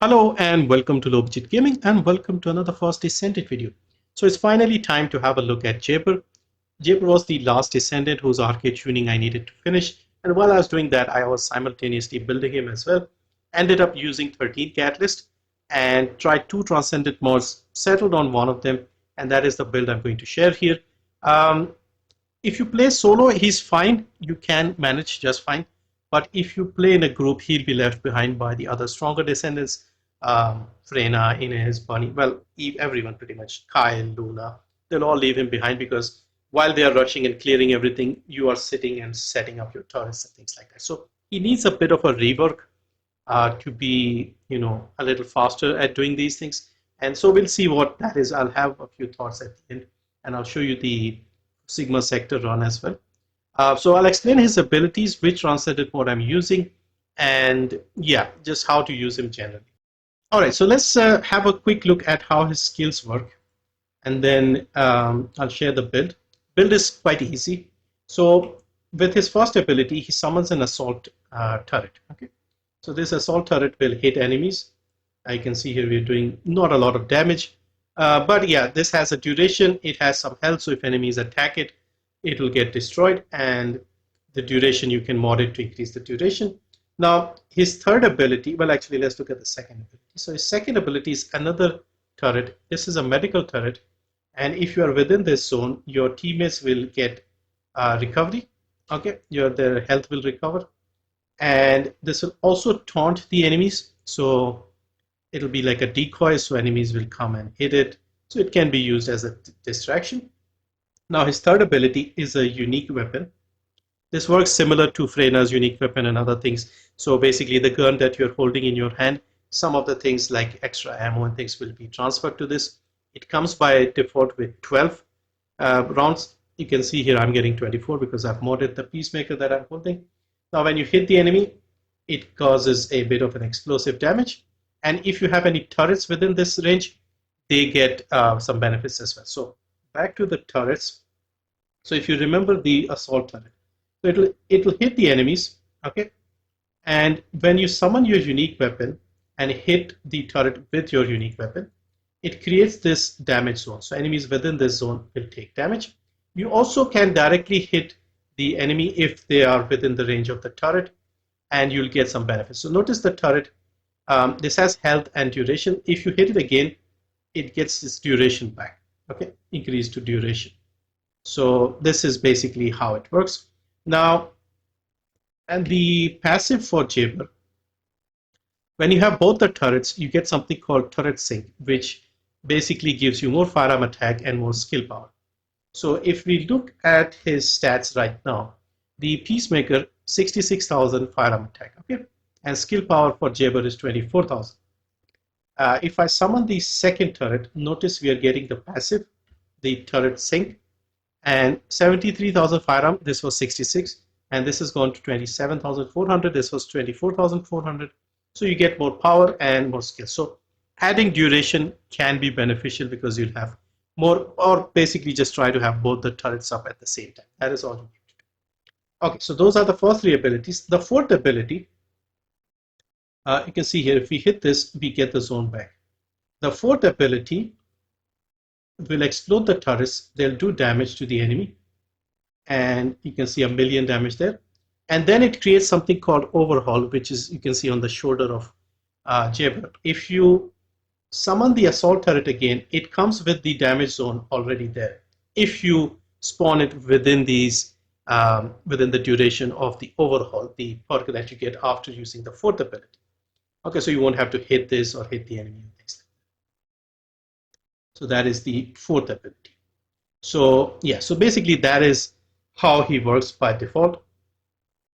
Hello and welcome to Low Budget Gaming and welcome to another Last Descendant video. So it's finally time to have a look at Jayber. Jayber was the last Descendant whose Arche Tuning I needed to finish, and while I was doing that I was simultaneously building him as well. Ended up using 13 Catalyst and tried two Transcendent mods, settled on one of them, and that is the build I'm going to share here. If you play solo, he's fine, you can manage just fine. But if you play in a group, he'll be left behind by the other stronger Descendants. Freyna, Inez, Bunny, well, everyone pretty much, Kyle, Luna, they'll all leave him behind because while they are rushing and clearing everything, you are sitting and setting up your turrets and things like that. So he needs a bit of a rework to be, a little faster at doing these things. And so we'll see what that is. I'll have a few thoughts at the end, and I'll show you the Sigma sector run as well. So I'll explain his abilities, which Transcendent mode I'm using, and yeah, just how to use him generally. All right, so let's have a quick look at how his skills work, and then I'll share the build. Build is quite easy. So with his first ability, he summons an assault turret. Okay, so this assault turret will hit enemies. I can see here we're doing not a lot of damage, but yeah, this has a duration. It has some health, so if enemies attack it, it will get destroyed, and the duration you can mod it to increase the duration. Now his third ability, well actually let's look at the second ability. So his second ability is another turret. This is a medical turret, and if you are within this zone, your teammates will get recovery. Okay, their health will recover, and this will also taunt the enemies. So it'll be like a decoy, so enemies will come and hit it. So it can be used as a distraction. Now his third ability is a unique weapon. This works similar to Freyna's unique weapon and other things. So basically the gun that you're holding in your hand, some of the things like extra ammo and things will be transferred to this. It comes by default with 12 rounds. You can see here I'm getting 24 because I've modded the Peacemaker that I'm holding. Now when you hit the enemy, it causes a bit of an explosive damage. And if you have any turrets within this range, they get some benefits as well. So back to the turrets. So if you remember the assault turret, so it'll hit the enemies, okay? And when you summon your unique weapon and hit the turret with your unique weapon, it creates this damage zone. So enemies within this zone will take damage. You also can directly hit the enemy if they are within the range of the turret, and you'll get some benefits. So notice the turret, this has health and duration. If you hit it again, it gets this duration back, okay? Increase to duration. So this is basically how it works. Now, and the passive for Jayber, when you have both the turrets, you get something called turret sync, which basically gives you more firearm attack and more skill power. So if we look at his stats right now, the Peacemaker, 66,000 firearm attack, okay? And skill power for Jayber is 24,000. If I summon the second turret, notice we are getting the passive, the turret sync, and 73,000 firearm, this was 66, and this has gone to 27,400, this was 24,400. So you get more power and more skill. So adding duration can be beneficial because you'll have more, or basically just try to have both the turrets up at the same time. That is all you need to do. Okay, so those are the first three abilities. The fourth ability, you can see here, if we hit this, we get the zone back. The fourth ability will explode the turrets. They'll do damage to the enemy, and you can see 1,000,000 damage there. And then it creates something called overhaul, which is, you can see on the shoulder of Jayber. If you summon the assault turret again, it comes with the damage zone already there. If you spawn it within these, within the duration of the overhaul, the perk that you get after using the fourth ability. Okay, so you won't have to hit this or hit the enemy and things like that. So that is the fourth ability. So yeah, so basically that is how he works by default.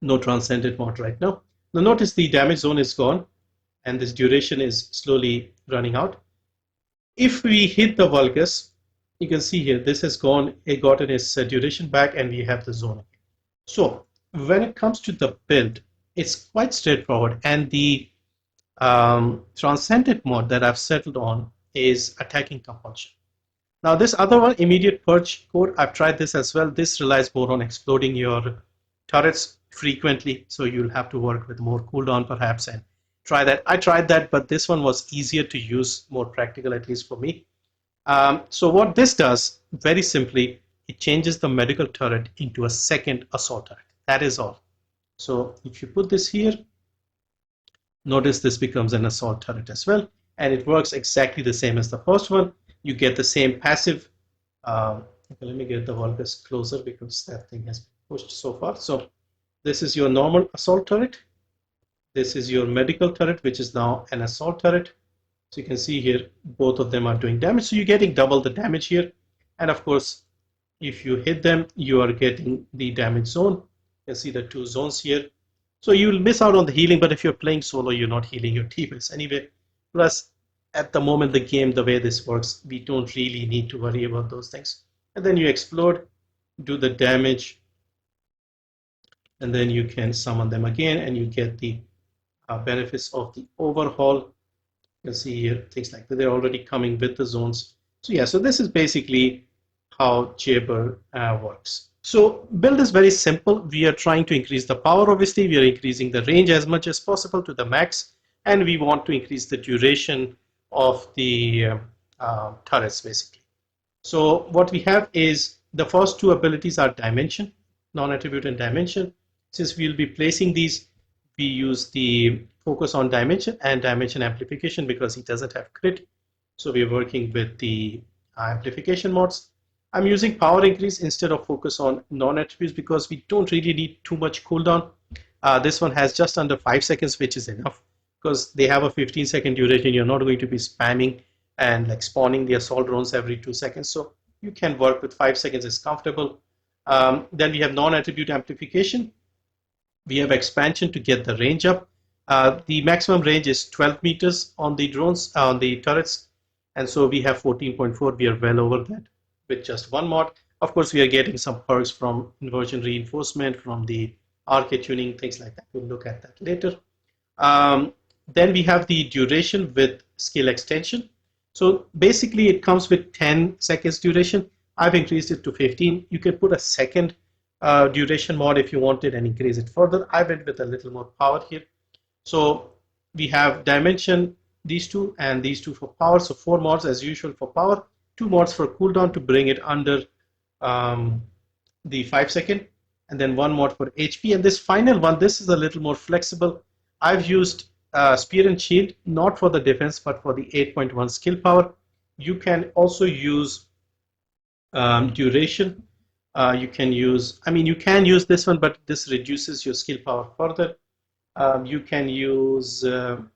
No Transcendent mod right now. Now notice the damage zone is gone and this duration is slowly running out. If we hit the Vulgus, you can see here this has gotten its duration back and we have the zone again. So when it comes to the build, it's quite straightforward, and the Transcendent mod that I've settled on is attacking compulsion. Now this other one, immediate purge core, I've tried this as well. This relies more on exploding your turrets frequently, so you'll have to work with more cooldown perhaps, and try that. I tried that, but this one was easier to use, more practical, at least for me. So what this does, very simply, it changes the medical turret into a second assault turret. That is all. So if you put this here, notice this becomes an assault turret as well, and it works exactly the same as the first one. You get the same passive. Okay, let me get the Vulgus closer because that thing has been pushed so far. So this is your normal assault turret. This is your medical turret, which is now an assault turret. So you can see here, both of them are doing damage. So you're getting double the damage here. And of course, if you hit them, you are getting the damage zone. You can see the two zones here. So you will miss out on the healing, but if you're playing solo, you're not healing your teammates anyway. Plus, at the moment, the game, the way this works, we don't really need to worry about those things. And then you explode, do the damage, and then you can summon them again, and you get the benefits of the overhaul. You can see here things like that. They're already coming with the zones. So yeah, so this is basically how Jayber works. So build is very simple. We are trying to increase the power. Obviously, we are increasing the range as much as possible to the max, and we want to increase the duration of the turrets basically. So what we have is the first two abilities are dimension, non-attribute and dimension. Since we'll be placing these, we use the focus on dimension and dimension amplification because it doesn't have crit. So we're working with the amplification mods. I'm using power increase instead of focus on non-attributes because we don't really need too much cooldown. This one has just under 5 seconds, which is enough because they have a 15-second duration. You're not going to be spamming and like spawning the assault drones every 2 seconds. So you can work with 5 seconds is comfortable. Then we have non-attribute amplification. We have expansion to get the range up. The maximum range is 12 meters on the drones, on the turrets. And so we have 14.4. We are well over that with just one mod. Of course, we are getting some perks from Inversion Reinforcement, from the Arche Tuning, things like that. We'll look at that later. Then we have the duration with skill extension. So basically, it comes with 10 seconds duration. I've increased it to 15. You can put a second duration mod if you wanted and increase it further. I went with a little more power here. So we have dimension, these two, and these two for power. So 4 mods as usual for power, 2 mods for cooldown to bring it under the 5 second, and then 1 mod for HP. And this final one, this is a little more flexible. I've used Spear and Shield, not for the defense, but for the 8.1 skill power. You can also use duration. You can use, you can use this one, but this reduces your skill power further. You can use, you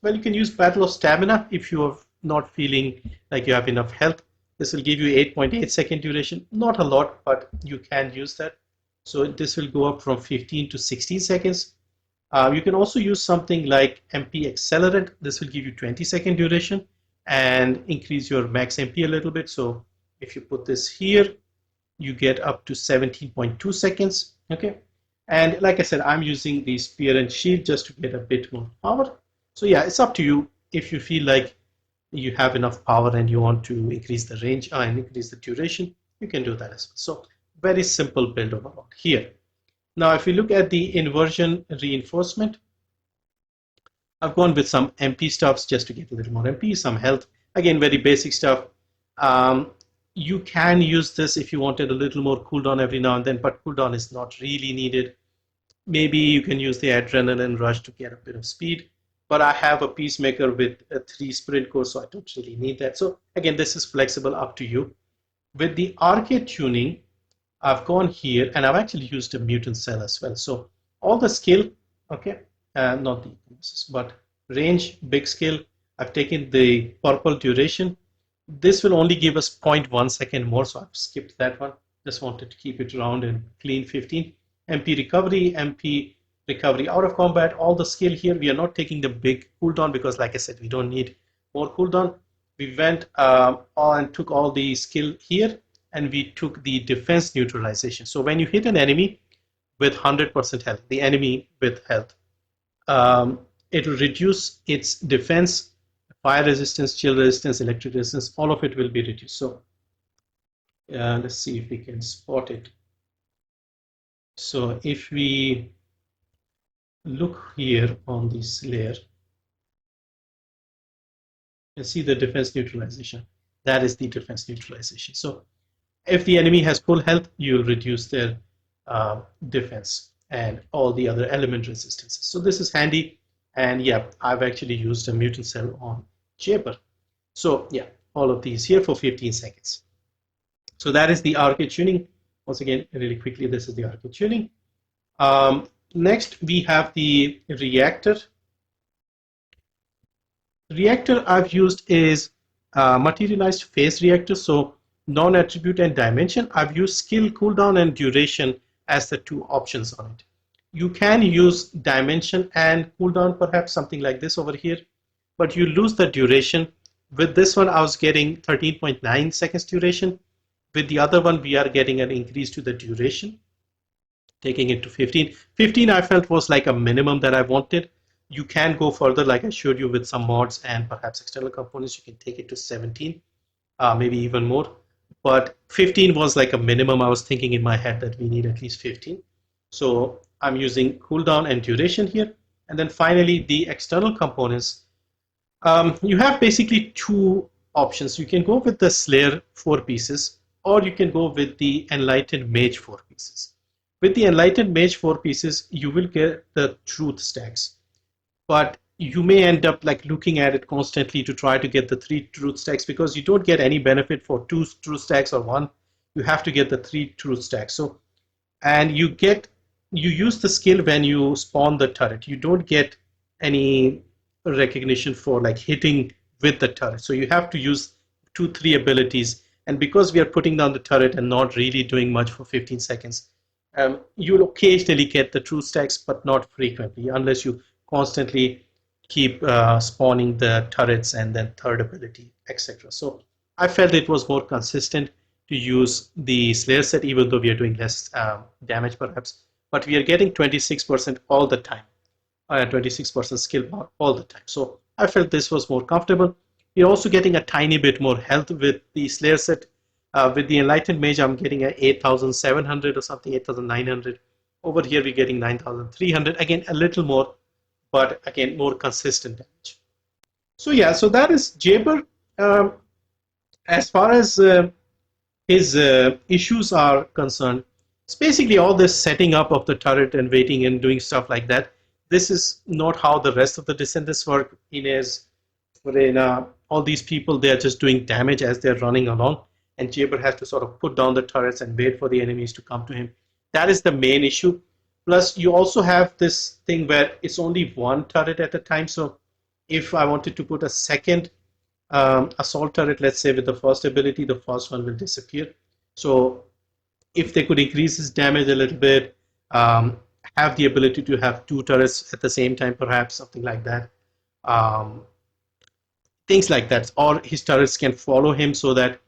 can use Battle of Stamina if you are not feeling like you have enough health. This will give you 8.8 second duration. Not a lot, but you can use that. So this will go up from 15 to 16 seconds. You can also use something like MP Accelerant. This will give you 20 second duration and increase your max MP a little bit. So if you put this here, you get up to 17.2 seconds. Okay. And like I said, I'm using the Spear and Shield just to get a bit more power. So yeah, it's up to you. If you feel like you have enough power and you want to increase the range and increase the duration, you can do that as well. So very simple build overall here. Now, if we look at the Inversion Reinforcement, I've gone with some MP stuffs just to get a little more MP, some health. Again, very basic stuff. You can use this if you wanted a little more cooldown every now and then, but cooldown is not really needed. Maybe you can use the Adrenaline Rush to get a bit of speed, but I have a Peacemaker with a 3 sprint core, so I don't really need that. So again, this is flexible, up to you. With the Arche Tuning, I've gone here and I've actually used a Mutant cell as well. So all the skill, okay, not the economics, but range, big skill. I've taken the purple duration. This will only give us 0.1 second more, so I've skipped that one. Just wanted to keep it round and clean. 15. MP recovery out of combat. All the skill here, we are not taking the big cooldown because, like I said, we don't need more cooldown. We went and took all the skill here, and we took the defense neutralization. So when you hit an enemy with 100% health, the enemy with health, it will reduce its defense, fire resistance, chill resistance, electric resistance, all of it will be reduced. So let's see if we can spot it. So if we look here on this layer, You see the defense neutralization. That is the defense neutralization. So if the enemy has full health, you'll reduce their defense and all the other element resistances. So this is handy. And yeah, I've actually used a mutant cell on Jayber. So yeah, all of these here for 15 seconds. So that is the Arche Tuning. Once again, really quickly, this is the Arche Tuning. Next, we have the Reactor. Reactor I've used is materialized phase reactor. So non-attribute and dimension. I've used skill, cooldown, and duration as the two options on it. You can use dimension and cooldown, perhaps something like this over here, but you lose the duration. With this one, I was getting 13.9 seconds duration. With the other one, we are getting an increase to the duration, taking it to 15. 15 I felt was like a minimum that I wanted. You can go further, like I showed you with some mods and perhaps external components, you can take it to 17, maybe even more. But 15 was like a minimum. I was thinking in my head that we need at least 15. So I'm using cooldown and duration here. And then finally, the external components. You have basically two options. You can go with the Slayer 4 pieces, or you can go with the Enlightened Mage 4 pieces. With the Enlightened Mage 4 pieces, you will get the truth stacks. But you may end up like looking at it constantly to try to get the 3 truth stacks, because you don't get any benefit for 2 truth stacks or 1. You have to get the 3 truth stacks. So, and you use the skill when you spawn the turret. You don't get any recognition for like hitting with the turret. So you have to use 2-3 abilities. And because we are putting down the turret and not really doing much for 15 seconds, you'll occasionally get the truth stacks, but not frequently, unless you constantly keep spawning the turrets and then third ability, etc. So I felt it was more consistent to use the Slayer set, even though we are doing less damage perhaps, but we are getting 26% all the time, 26% skill bar all the time. So I felt this was more comfortable. You're also getting a tiny bit more health with the Slayer set. With the Enlightened Mage, I'm getting a 8,700 or something, 8,900. Over here, we're getting 9,300. Again, a little more, but again, more consistent damage. So yeah, so that is Jayber. As far as his issues are concerned, it's basically all this setting up of the turret and waiting and doing stuff like that. This is not how the rest of the Descendants work. All these people, they are just doing damage as they're running along, and Jayber has to sort of put down the turrets and wait for the enemies to come to him. That is the main issue. Plus, you also have this thing where it's only one turret at a time. So if I wanted to put a second assault turret, let's say with the first ability, the first one will disappear. So if they could increase his damage a little bit, have the ability to have 2 turrets at the same time, perhaps something like that. Things like that. Or his turrets can follow him so that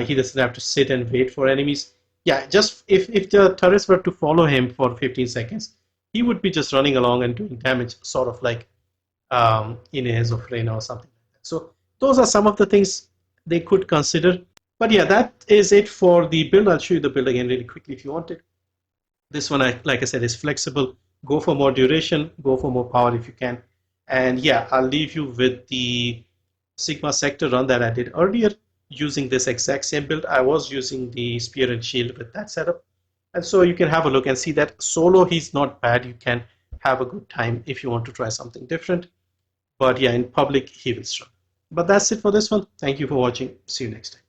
he doesn't have to sit and wait for enemies. Yeah, just if the turrets were to follow him for 15 seconds, he would be just running along and doing damage, sort of like Inez or Freyna or something like that. So those are some of the things they could consider. But yeah, that is it for the build. I'll show you the build again really quickly if you want it. This one, like I said, is flexible. Go for more duration, go for more power if you can. And yeah, I'll leave you with the Sigma Sector run that I did earlier using this exact same build. I was using the Spear and Shield with that setup. And so you can have a look and see that solo, he's not bad. You can have a good time if you want to try something different. But yeah, in public, he will struggle. But that's it for this one. Thank you for watching. See you next time.